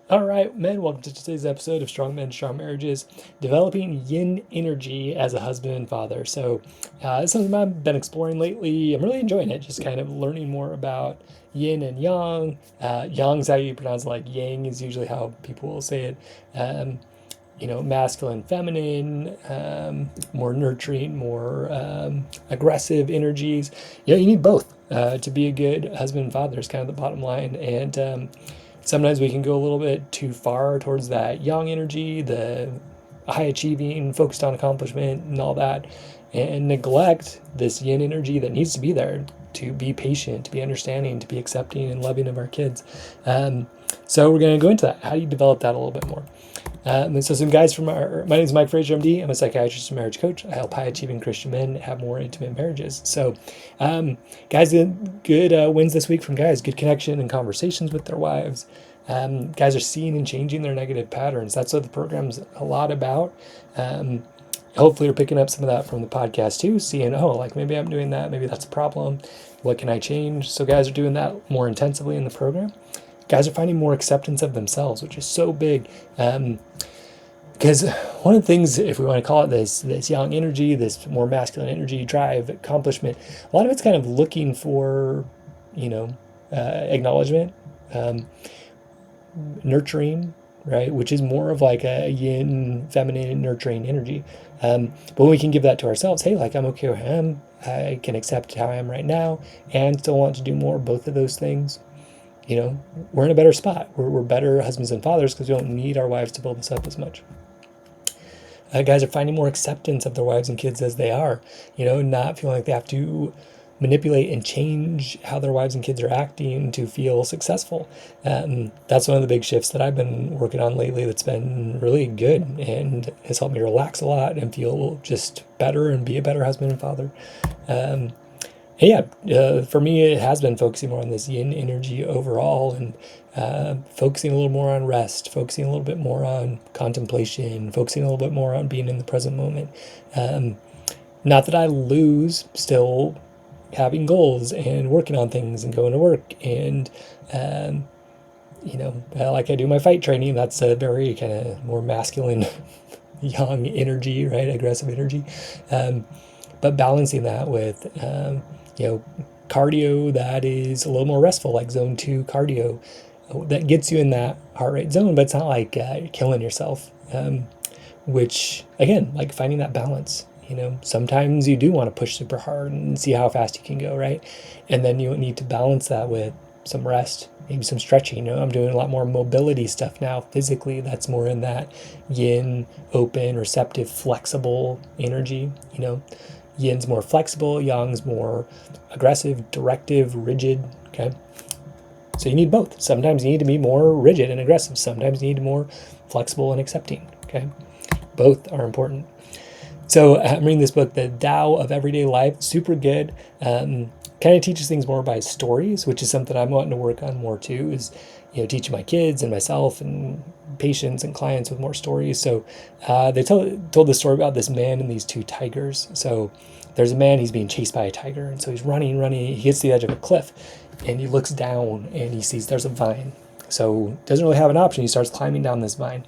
All right, men, welcome to today's episode of Strong Men, Strong Marriages, developing yin energy as a husband and father. It's something I've been exploring lately. I'm really enjoying it, just kind of learning more about yin and yang. Yang's how you pronounce it, like yang is usually how people will say it. Um, Masculine, feminine, more nurturing, more aggressive energies. You need both to be a good husband and father is kind of the bottom line. And sometimes we can go a little bit too far towards that yang energy, the high achieving, focused on accomplishment and all that, and neglect this yin energy that needs to be there to be patient, to be understanding, to be accepting and loving of our kids. So we're going to go into that. How do you develop that a little bit more? And so some guys my name is Mike Frazier, MD. I'm a psychiatrist and marriage coach. I help high achieving Christian men have more intimate marriages. Guys, good wins this week from guys, good connection and conversations with their wives. Guys are seeing and changing their negative patterns. That's what the program's a lot about. Hopefully you're picking up some of that from the podcast too, seeing, oh, like maybe I'm doing that. Maybe that's a problem. What can I change? So guys are doing that more intensively in the program. Guys are finding more acceptance of themselves, which is so big. Because one of the things, if we want to call it this young energy, this more masculine energy, drive, accomplishment, a lot of it's kind of looking for, acknowledgement, um, nurturing, right? Which is more of like a yin, feminine, nurturing energy. But when we can give that to ourselves, hey, like I'm okay where I am, I can accept how I am right now, and still want to do more. Both of those things, we're in a better spot. We're better husbands and fathers because we don't need our wives to build us up as much. Guys are finding more acceptance of their wives and kids as they are, not feeling like they have to manipulate and change how their wives and kids are acting to feel successful. That's one of the big shifts that I've been working on lately that's been really good and has helped me relax a lot and feel just better and be a better husband and father. Um, for me, it has been focusing more on this yin energy overall and focusing a little more on rest, focusing a little bit more on contemplation, focusing a little bit more on being in the present moment. Um, Not that I lose still having goals and working on things and going to work and, like I do my fight training, that's a very kind of more masculine, young energy, right? Aggressive energy. Um, but balancing that with, cardio that is a little more restful, like zone 2 cardio that gets you in that heart rate zone, but it's not like killing yourself. Which again, like finding that balance. Sometimes you do want to push super hard and see how fast you can go, right? And then you need to balance that with some rest, maybe some stretching. I'm doing a lot more mobility stuff now physically. That's more in that yin, open, receptive, flexible energy. Yin's more flexible, Yang's more aggressive, directive, rigid. Okay. So you need both. Sometimes you need to be more rigid and aggressive. Sometimes you need more flexible and accepting. Okay. Both are important. So I'm reading this book, The Tao of Everyday Life. Super good. Kind of teaches things more by stories, which is something I'm wanting to work on more too, is, teaching my kids and myself and patients and clients with more stories. So they told the story about this man and these two tigers. So there's a man, he's being chased by a tiger. And so he's running. He gets to the edge of a cliff and he looks down and he sees there's a vine. So doesn't really have an option. He starts climbing down this vine.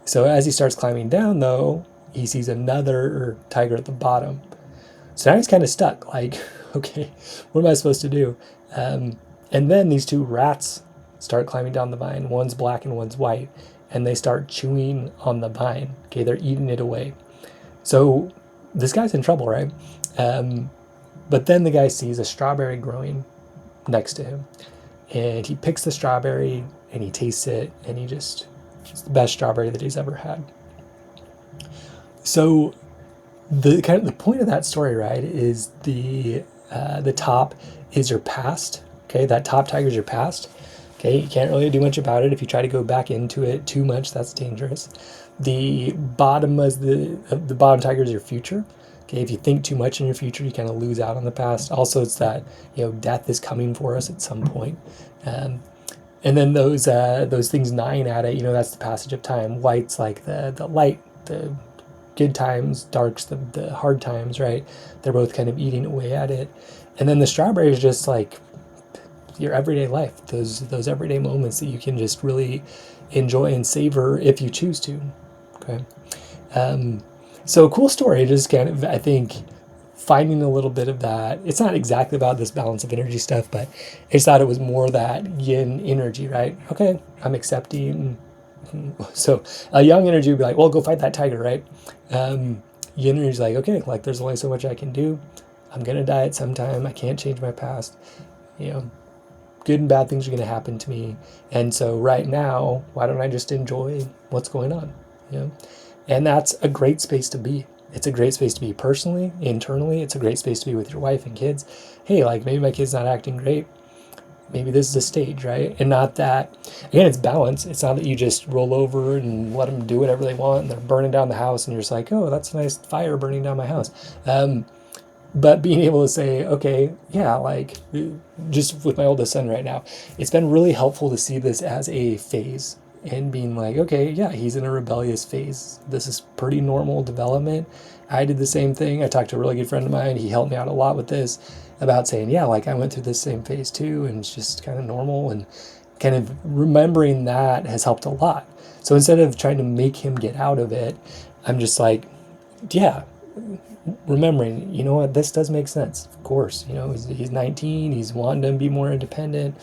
So as he starts climbing down, though, he sees another tiger at the bottom. So now he's kind of stuck. Like, okay, what am I supposed to do? And then these two rats start climbing down the vine. One's black and one's white. And they start chewing on the vine. Okay, they're eating it away. So this guy's in trouble, right? But then the guy sees a strawberry growing next to him. And he picks the strawberry and he tastes it. And it's the best strawberry that he's ever had. So the point of that story, right, is the top is your past. Okay, that top tiger is your past. Okay, you can't really do much about it. If you try to go back into it too much, that's dangerous. The bottom is the bottom tiger is your future. Okay, if you think too much in your future, you kind of lose out on the past. Also, it's that death is coming for us at some point. And then those things gnawing at it, that's the passage of time. White's like the light, the good times, dark's the hard times, right? They're both kind of eating away at it. And then the strawberry is just like your everyday life, those everyday moments that you can just really enjoy and savor if you choose to. Okay. So a cool story, just kind of, I think, finding a little bit of that. It's not exactly about this balance of energy stuff, but I just thought it was more that yin energy, right? Okay, I'm accepting. So a young energy would be like, well, go fight that tiger, right? Yin energy is like, okay, like there's only so much I can do. I'm gonna die at some time. I can't change my past. You know, good and bad things are gonna happen to me. And so right now, why don't I just enjoy what's going on? You know, and that's a great space to be. It's a great space to be personally, internally. It's a great space to be with your wife and kids. Hey, like maybe my kid's not acting great. Maybe this is a stage, right? And not that, again, it's balance. It's not that you just roll over and let them do whatever they want and they're burning down the house and you're just like, oh, that's a nice fire burning down my house. But being able to say, okay, yeah, like just with my oldest son right now, it's been really helpful to see this as a phase and being like, okay, yeah, he's in a rebellious phase. This is pretty normal development. I did the same thing. I talked to a really good friend of mine. He helped me out a lot with this about saying, yeah, like I went through this same phase too, and it's just kind of normal. And kind of remembering that has helped a lot. So instead of trying to make him get out of it, I'm just like, yeah, remembering, you know what, this does make sense. Of course, you know, he's 19, he's wanting to be more independent.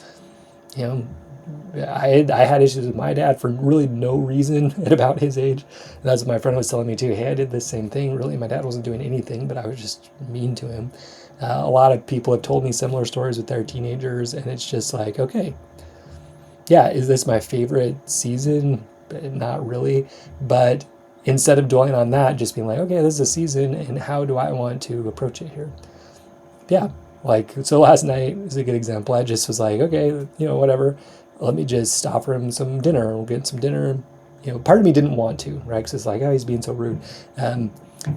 You know, I had issues with my dad for really no reason at about his age. And that's what my friend was telling me too. Hey, I did the same thing. Really, my dad wasn't doing anything, but I was just mean to him. A lot of people have told me similar stories with their teenagers, and it's just like, okay, yeah, is this my favorite season? Not really, but instead of dwelling on that, just being like, okay, this is a season, and how do I want to approach it here? Yeah, like, so last night is a good example. I just was like, okay, you know, whatever, let me just offer him some dinner. We'll get some dinner. You know, part of me didn't want to, right? Because it's like, oh, he's being so rude.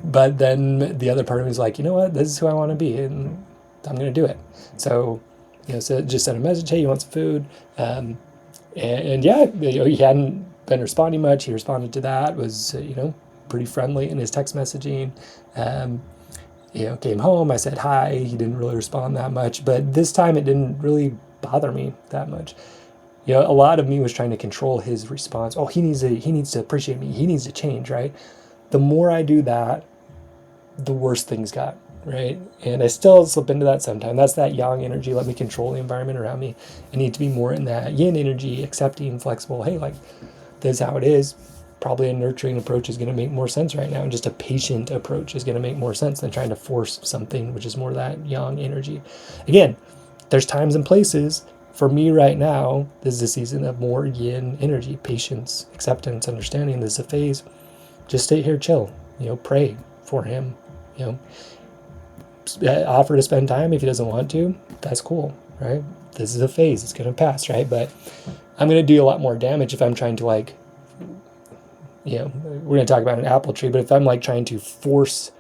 But then the other part of me was like, you know what, this is who I want to be, and I'm going to do it. So, you know, so just sent a message, hey, you want some food? And yeah, you know, he hadn't been responding much. He responded to that, was, you know, pretty friendly in his text messaging. You know, came home, I said hi. He didn't really respond that much, but this time it didn't really bother me that much. You know, a lot of me was trying to control his response. Oh, he needs to appreciate me. He needs to change, right? The more I do that, the worse things got, right? And I still slip into that sometimes. That's that yang energy. Let me control the environment around me. I need to be more in that yin energy, accepting, flexible. Hey, like, this is how it is. Probably a nurturing approach is going to make more sense right now. And just a patient approach is going to make more sense than trying to force something, which is more that yang energy. Again, there's times and places. For me right now, this is a season of more yin energy, patience, acceptance, understanding. This is a phase. Just stay here, chill, you know, pray for him, you know, offer to spend time. If he doesn't want to, that's cool, right? This is a phase, it's going to pass, right? But I'm going to do a lot more damage if I'm trying to, like, you know, we're going to talk about an apple tree, but if I'm like trying to force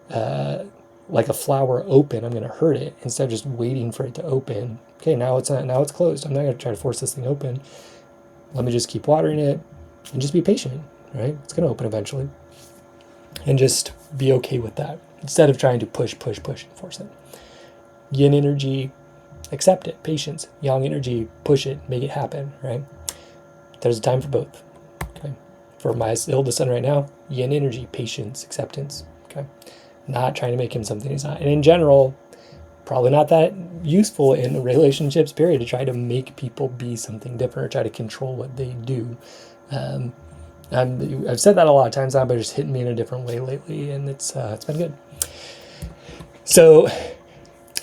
like a flower open, I'm going to hurt it instead of just waiting for it to open. Okay, now it's not, now it's closed. I'm not going to try to force this thing open. Let me just keep watering it and just be patient, right? It's going to open eventually. And just be okay with that instead of trying to push, and force it. Yin energy, accept it, patience. Yang energy, push it, make it happen, right? There's a time for both. Okay. For my oldest son right now, yin energy, patience, acceptance. Okay. Not trying to make him something he's not. And in general, probably not that useful in relationships, period, to try to make people be something different or try to control what they do. I've said that a lot of times now, but it's hitting me in a different way lately, and it's been good. So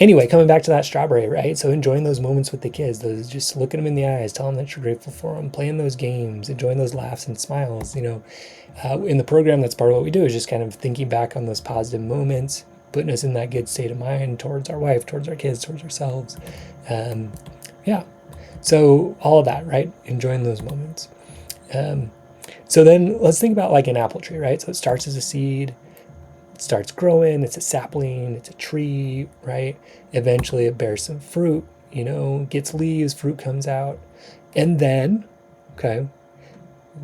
anyway, coming back to that strawberry, right? So enjoying those moments with the kids, those just looking them in the eyes, telling them that you're grateful for them, playing those games, enjoying those laughs and smiles. You know, in the program, that's part of what we do, is just kind of thinking back on those positive moments, putting us in that good state of mind towards our wife, towards our kids, towards ourselves. Yeah. So all of that, right? Enjoying those moments. So then let's think about like an apple tree, right? So it starts as a seed, it starts growing, it's a sapling, it's a tree, right? Eventually it bears some fruit, you know, gets leaves, fruit comes out. And then, okay,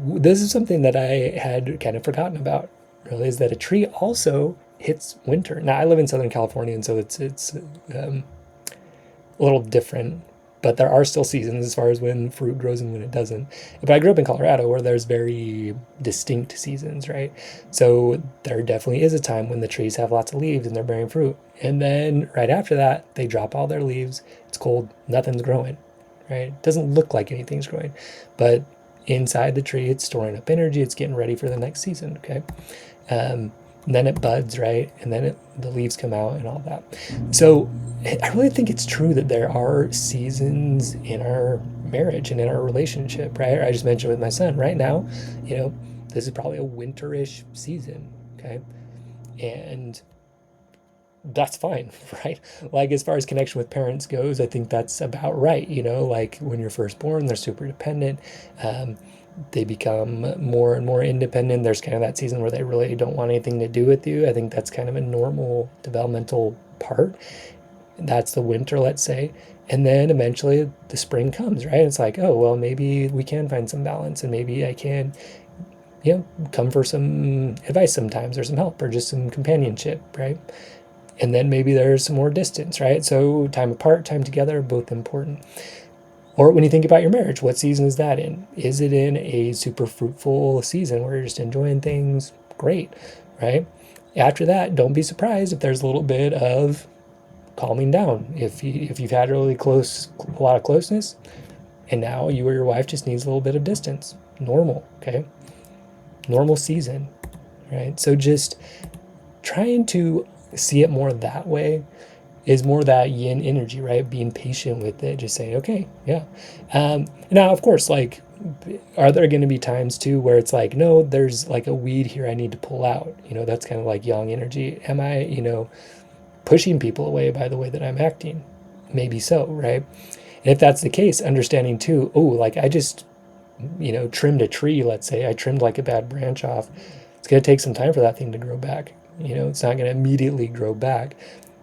this is something that I had kind of forgotten about, really, is that a tree also hits winter. Now I live in Southern California, and so it's a little different. But there are still seasons as far as when fruit grows and when it doesn't. But I grew up in Colorado where there's very distinct seasons, right? So there definitely is a time when the trees have lots of leaves and they're bearing fruit. And then right after that, they drop all their leaves. It's cold, nothing's growing, right? It doesn't look like anything's growing. But inside the tree, it's storing up energy, it's getting ready for the next season, okay? And then it buds, right? And then the leaves come out and all that. So I really think it's true that there are seasons in our marriage and in our relationship, right? I just mentioned with my son right now, this is probably a winterish season, okay? And that's fine, right? Like as far as connection with parents goes, I think that's about right. Like when you're first born, they're super dependent. They become more and more independent. There's kind of that season where they really don't want anything to do with you. I think that's kind of a normal developmental part. That's the winter, let's say. And then eventually the spring comes, right? It's like, oh, well, maybe we can find some balance and maybe I can, come for some advice sometimes or some help or just some companionship, right? And then maybe there's some more distance, right? So time apart, time together, both important. Or when you think about your marriage, what season is that in? Is it in a super fruitful season where you're just enjoying things? Great, right? After that, don't be surprised if there's a little bit of calming down. If you've had a lot of closeness, and now you or your wife just needs a little bit of distance. Normal, okay? Normal season, right? So just trying to see it more that way is more that yin energy, right? Being patient with it, just saying, okay, yeah. Now, of course, like, are there going to be times too where it's like, no, there's like a weed here I need to pull out? That's kind of like yang energy. Am I, pushing people away by the way that I'm acting? Maybe so, right? And if that's the case, understanding too, oh, like I just, trimmed a tree, let's say, I trimmed like a bad branch off. It's going to take some time for that thing to grow back. It's not going to immediately grow back.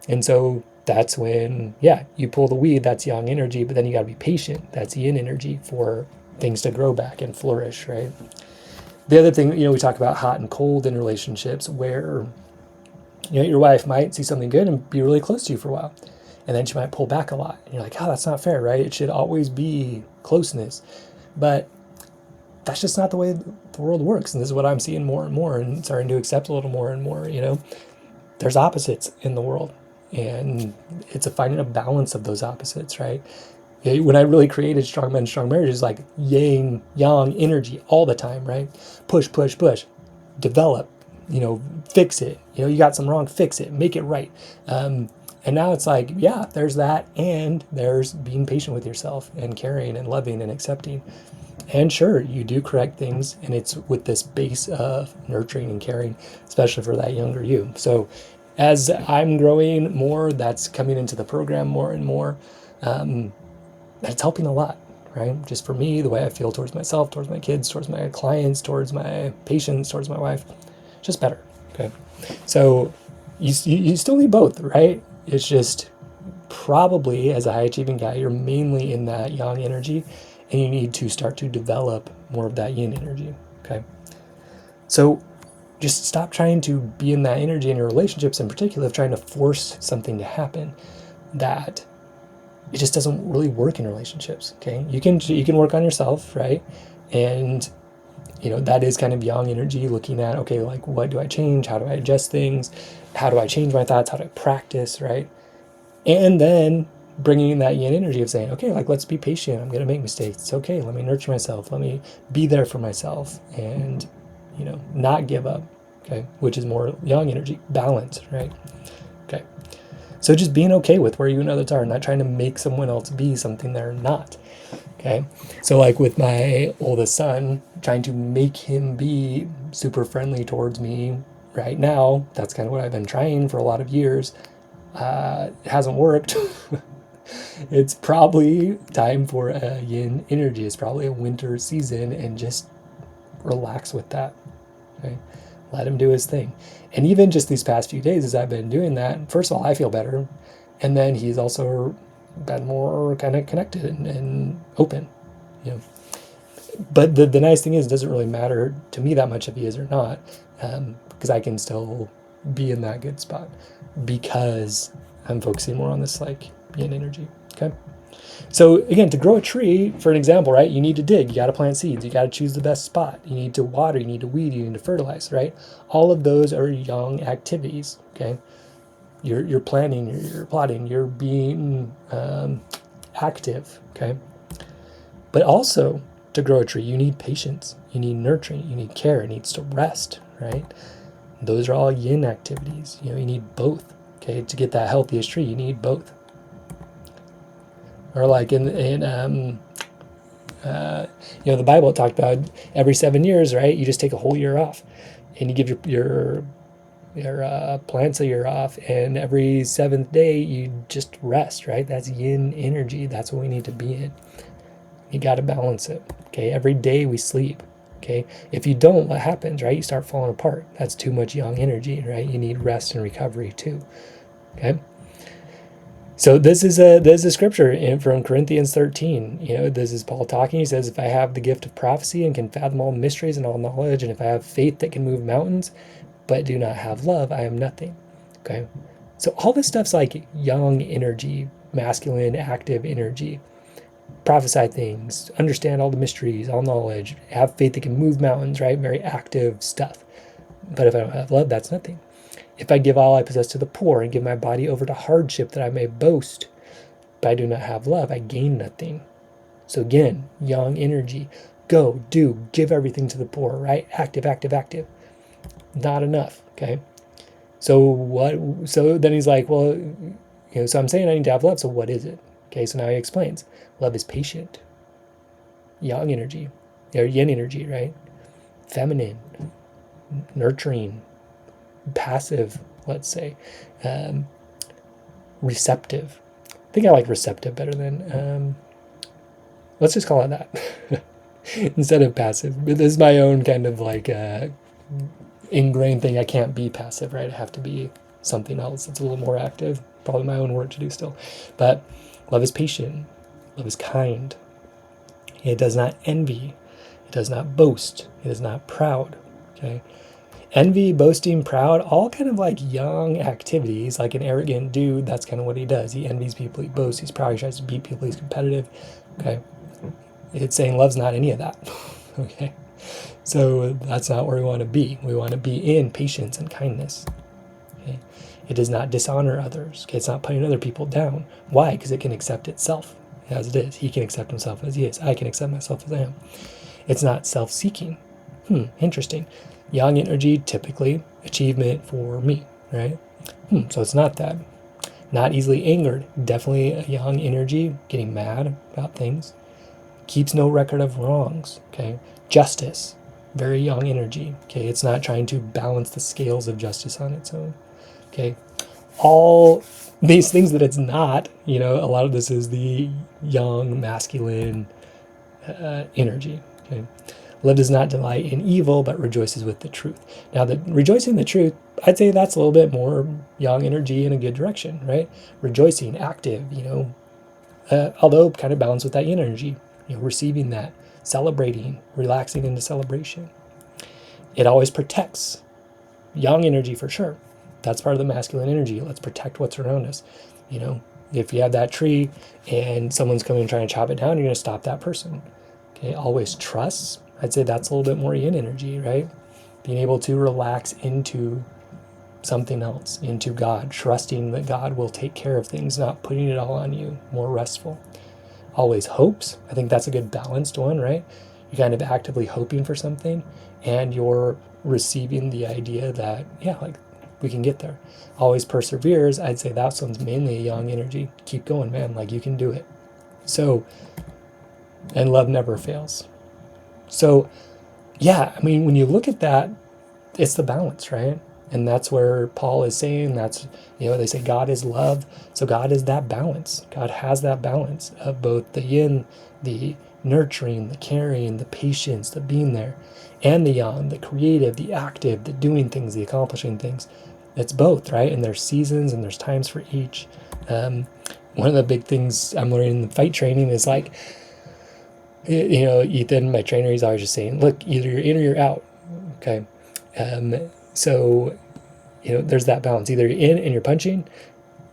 And so that's when, yeah, you pull the weed, that's yang energy, but then you got to be patient. That's yin energy for things to grow back and flourish, right? The other thing, we talk about hot and cold in relationships where, your wife might see something good and be really close to you for a while. And then she might pull back a lot. And you're like, oh, that's not fair, right? It should always be closeness. But that's just not the way the world works. And this is what I'm seeing more and more and starting to accept a little more and more, There's opposites in the world. And it's a finding a balance of those opposites, right? When I really created Strong Men, Strong Marriages, like yang energy all the time, right? Push, push, push. Develop, fix it. You got something wrong, fix it, make it right. And now it's like, yeah, there's that, and there's being patient with yourself and caring and loving and accepting. And sure, you do correct things, and it's with this base of nurturing and caring, especially for that younger you. So as I'm growing more, that's coming into the program more and more. That's helping a lot, right? Just for me, the way I feel towards myself, towards my kids, towards my clients, towards my patients, towards my wife, just better, okay? So you still need both, right? It's just probably as a high achieving guy, you're mainly in that yang energy, and you need to start to develop more of that yin energy, okay? So just stop trying to be in that energy in your relationships, in particular, of trying to force something to happen that it just doesn't really work in relationships, okay? You can work on yourself, right? And that is kind of yang energy, looking at, okay, like what do I change? How do I adjust things? How do I change my thoughts? How do I practice, right? And then bringing in that yin energy of saying, okay, like let's be patient. I'm going to make mistakes. It's okay. Let me nurture myself. Let me be there for myself and, not give up, okay? Which is more yang energy, balance, right? Okay. So just being okay with where you and others are, not trying to make someone else be something they're not, okay? So like with my oldest son, trying to make him be super friendly towards me right now, that's kind of what I've been trying for a lot of years. It hasn't worked. It's probably time for a yin energy. It's probably a winter season, and just relax with that, okay? Let him do his thing. And even just these past few days as I've been doing that, first of all, I feel better. And then he's also been more kind of connected and open, But the nice thing is, it doesn't really matter to me that much if he is or not, because I can still be in that good spot because I'm focusing more on this like yin energy, okay? So again, to grow a tree, for an example, right, you need to dig, you got to plant seeds, you got to choose the best spot, you need to water, you need to weed, you need to fertilize, right? All of those are young activities, okay? You're planning, you're plotting, you're being active, okay? But also, to grow a tree, you need patience, you need nurturing, you need care, it needs to rest, right? Those are all yin activities. You need both, okay? To get that healthiest tree, you need both. Or like the Bible talked about every 7 years, right? You just take a whole year off, and you give your plants a year off, and every seventh day you just rest, right? That's yin energy. That's what we need to be in. You got to balance it, okay? Every day we sleep, okay? If you don't, what happens, right? You start falling apart. That's too much yang energy, right? You need rest and recovery too, okay? So this is a scripture from Corinthians 13. This is Paul talking. He says, if I have the gift of prophecy and can fathom all mysteries and all knowledge, and if I have faith that can move mountains, but do not have love, I am nothing. Okay? So all this stuff's like young energy, masculine, active energy. Prophesy things, understand all the mysteries, all knowledge, have faith that can move mountains, right? Very active stuff. But if I don't have love, that's nothing. If I give all I possess to the poor and give my body over to hardship that I may boast, but I do not have love, I gain nothing. So again, yang energy. Go, do, give everything to the poor, right? Active, active, active. Not enough, okay? So what? So then he's like, well, so I'm saying I need to have love, so what is it? Okay, so now he explains. Love is patient. Yang energy, or yin energy, right? Feminine, nurturing, passive, let's say, receptive. I think I like receptive better than, let's just call it that instead of passive. But this is my own kind of like ingrained thing. I can't be passive, right? I have to be something else that's a little more active. Probably my own work to do still. But love is patient. Love is kind. It does not envy. It does not boast. It is not proud. Okay. Envy, boasting, proud, all kind of like young activities. Like an arrogant dude, that's kind of what he does. He envies people, he boasts, he's proud, he tries to beat people, he's competitive. Okay. It's saying love's not any of that. Okay. So that's not where we want to be. We want to be in patience and kindness. Okay. It does not dishonor others. Okay. It's not putting other people down. Why? Because it can accept itself as it is. He can accept himself as he is. I can accept myself as I am. It's not self-seeking. Interesting. Yang energy, typically achievement for me, right? So it's not that. Not easily angered, definitely a yang energy, getting mad about things. Keeps no record of wrongs, okay? Justice, very yang energy, okay? It's not trying to balance the scales of justice on its own, okay? All these things that it's not, a lot of this is the yang, masculine energy, okay? Love does not delight in evil, but rejoices with the truth. Now, the rejoicing in the truth, I'd say that's a little bit more yang energy in a good direction, right? Rejoicing, active, although kind of balanced with that yin energy, receiving that, celebrating, relaxing into celebration. It always protects. Yang energy for sure. That's part of the masculine energy. Let's protect what's around us. If you have that tree and someone's coming and trying to chop it down, you're going to stop that person. Okay, always trusts. I'd say that's a little bit more yin energy, right? Being able to relax into something else, into God, trusting that God will take care of things, not putting it all on you, more restful. Always hopes. I think that's a good balanced one, right? You're kind of actively hoping for something and you're receiving the idea that, yeah, like we can get there. Always perseveres. I'd say that one's mainly a yang energy. Keep going, man. Like you can do it. So, and love never fails. So, yeah, I mean, when you look at that, it's the balance, right? And that's where Paul is saying they say God is love. So God is that balance. God has that balance of both the yin, the nurturing, the caring, the patience, the being there, and the yang, the creative, the active, the doing things, the accomplishing things. It's both, right? And there's seasons and there's times for each. One of the big things I'm learning in the fight training is like, Ethan, my trainer, he's always just saying, look, either you're in or you're out. Okay. So, there's that balance. Either you're in and you're punching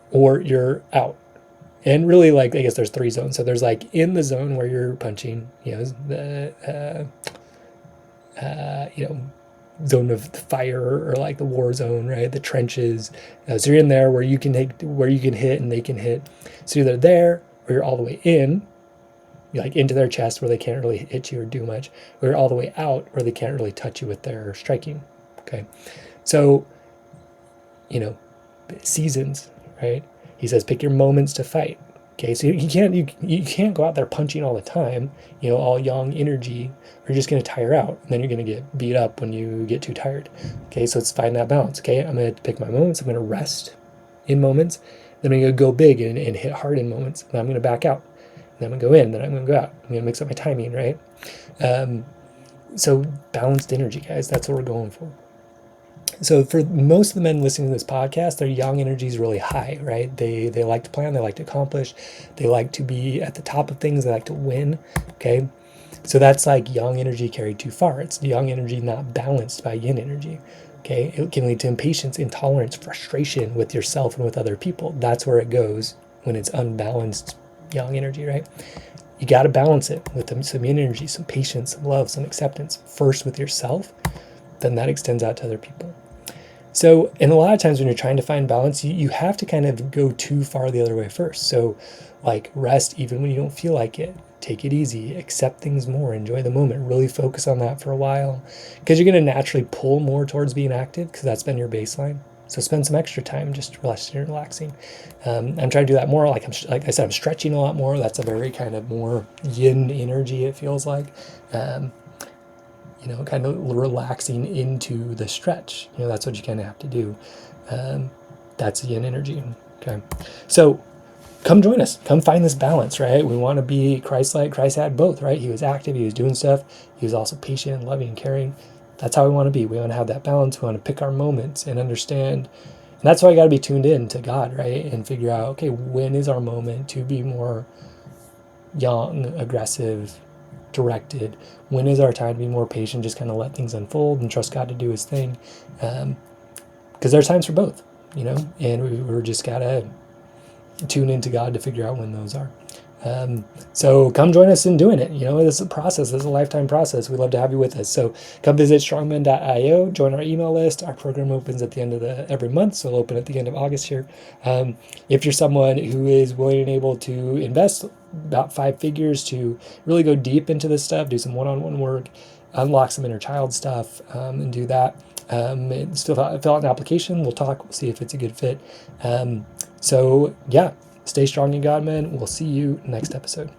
or you're out. And really, like, I guess there's 3 zones. So there's like in the zone where you're punching, you know, zone of fire, or like the war zone, right? The trenches. So you're in there where you can hit and they can hit. So you're either there or you're all the way in, you're like into their chest where they can't really hit you or do much, or you're all the way out where they can't really touch you with their striking. Okay. So, seasons, right? He says, pick your moments to fight. Okay, so you can't go out there punching all the time, all yang energy, or you're just going to tire out, and then you're going to get beat up when you get too tired. Okay, so let's find that balance. Okay, I'm going to pick my moments. I'm going to rest in moments. Then I'm going to go big and hit hard in moments. Then I'm going to back out. Then I'm going to go in. Then I'm going to go out. I'm going to mix up my timing, right? So balanced energy, guys. That's what we're going for. So for most of the men listening to this podcast, their yang energy is really high, right? They like to plan, they like to accomplish, they like to be at the top of things, they like to win, okay? So that's like yang energy carried too far. It's yang energy not balanced by yin energy, okay? It can lead to impatience, intolerance, frustration with yourself and with other people. That's where it goes when it's unbalanced yang energy, right? You got to balance it with some yin energy, some patience, some love, some acceptance, first with yourself, then that extends out to other people. So, and a lot of times when you're trying to find balance, you have to kind of go too far the other way first. So, like, rest even when you don't feel like it. Take it easy, accept things more, enjoy the moment, really focus on that for a while. Because you're going to naturally pull more towards being active because that's been your baseline. So spend some extra time just resting and relaxing. I'm trying to do that more. Like I said, I'm stretching a lot more. That's a very kind of more yin energy, it feels like. Kind of relaxing into the stretch. That's what you kind of have to do. That's yin energy. Okay. So come join us. Come find this balance, right? We want to be Christ-like. Christ had both, right? He was active. He was doing stuff. He was also patient and loving and caring. That's how we want to be. We want to have that balance. We want to pick our moments and understand. And that's why I got to be tuned in to God, right? And figure out, okay, when is our moment to be more young, aggressive, directed? When is our time to be more patient, just kind of let things unfold and trust God to do his thing? Because there's times for both, and we're just got to tune into God to figure out when those are. So come join us in doing it. This is a process. This is a lifetime process. We'd love to have you with us. So come visit strongmen.io, join our email list. Our program opens at the end of every month, so it'll open at the end of August here. If you're someone who is willing and able to invest about 5 figures to really go deep into this stuff, do some one-on-one work, unlock some inner child stuff, and do that, fill out an application. We'll talk. We'll see if it's a good fit. So yeah, stay strong in God, men. We'll see you next episode.